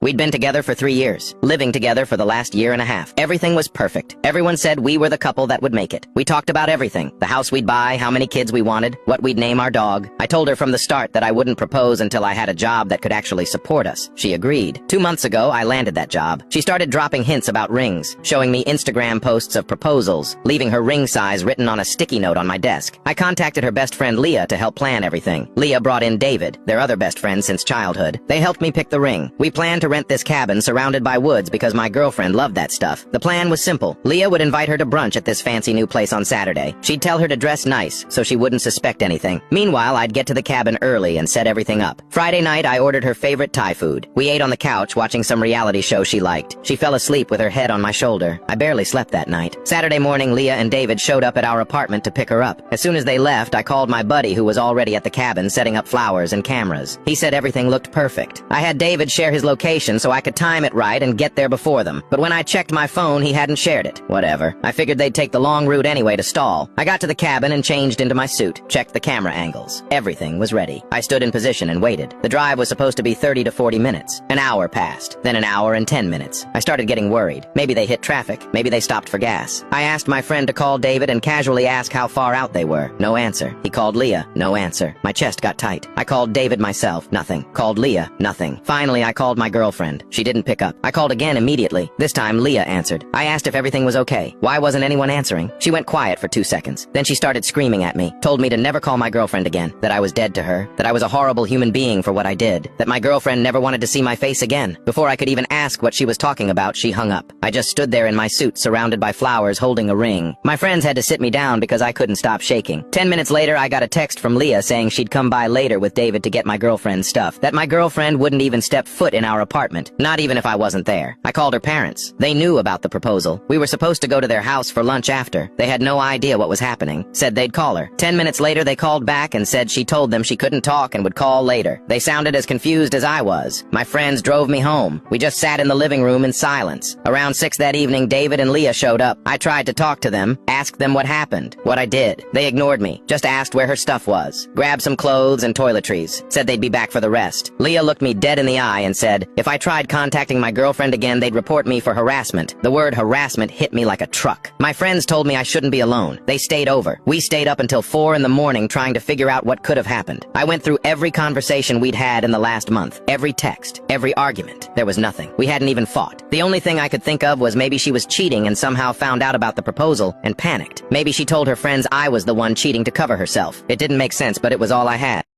We'd been together for 3 years, living together for the last year and a half. Everything was perfect. Everyone said we were the couple that would make it. We talked about everything. The house we'd buy, how many kids we wanted, what we'd name our dog. I told her from the start that I wouldn't propose until I had a job that could actually support us. She agreed. 2 months ago, I landed that job. She started dropping hints about rings, showing me Instagram posts of proposals, leaving her ring size written on a sticky note on my desk. I contacted her best friend Leah to help plan everything. Leah brought in David, their other best friend since childhood. They helped me pick the ring. We planned to rent this cabin surrounded by woods because my girlfriend loved that stuff. The plan was simple. Leah would invite her to brunch at this fancy new place on Saturday. She'd tell her to dress nice so she wouldn't suspect anything. Meanwhile, I'd get to the cabin early and set everything up. Friday night, I ordered her favorite Thai food. We ate on the couch watching some reality show she liked. She fell asleep with her head on my shoulder. I barely slept that night. Saturday morning, Leah and David showed up at our apartment to pick her up. As soon as they left, I called my buddy who was already at the cabin setting up flowers and cameras. He said everything looked perfect. I had David share his location so I could time it right and get there before them. But when I checked my phone, he hadn't shared it. Whatever. I figured they'd take the long route anyway to stall. I got to the cabin and changed into my suit, checked the camera angles. Everything was ready. I stood in position and waited. The drive was supposed to be 30 to 40 minutes. An hour passed, then an hour and 10 minutes. I started getting worried. Maybe they hit traffic. Maybe they stopped for gas. I asked my friend to call David and casually ask how far out they were. No answer. He called Leah. No answer. My chest got tight. I called David myself. Nothing. Called Leah. Nothing. Finally, I called my girlfriend. She didn't pick up. I called again immediately. This time, Leah answered. I asked if everything was okay. Why wasn't anyone answering? She went quiet for 2 seconds. Then she started screaming at me, told me to never call my girlfriend again, that I was dead to her, that I was a horrible human being for what I did, that my girlfriend never wanted to see my face again. Before I could even ask what she was talking about, she hung up. I just stood there in my suit, surrounded by flowers, holding a ring. My friends had to sit me down because I couldn't stop shaking. 10 minutes later, I got a text from Leah saying she'd come by later with David to get my girlfriend's stuff, that my girlfriend wouldn't even step foot in our apartment, not even if I wasn't there. I called her parents. They knew about the proposal. We were supposed to go to their house for lunch after. They had no idea what was happening. Said they'd call her. 10 minutes later, they called back and said she told them she couldn't talk and would call later. They sounded as confused as I was. My friends drove me home. We just sat in the living room in silence. Around 6 that evening, David and Leah showed up. I tried to talk to them, asked them what happened, what I did. They ignored me, just asked where her stuff was. Grabbed some clothes and toiletries. Said they'd be back for the rest. Leah looked me dead in the eye and said, if I tried contacting my girlfriend again, they'd report me for harassment. The word harassment hit me like a truck. My friends told me I shouldn't be alone. They stayed over. We stayed up until 4 in the morning trying to figure out what could have happened. I went through every conversation we'd had in the last month. Every text. Every argument. There was nothing. We hadn't even fought. The only thing I could think of was maybe she was cheating and somehow found out about the proposal and panicked. Maybe she told her friends I was the one cheating to cover herself. It didn't make sense, but it was all I had.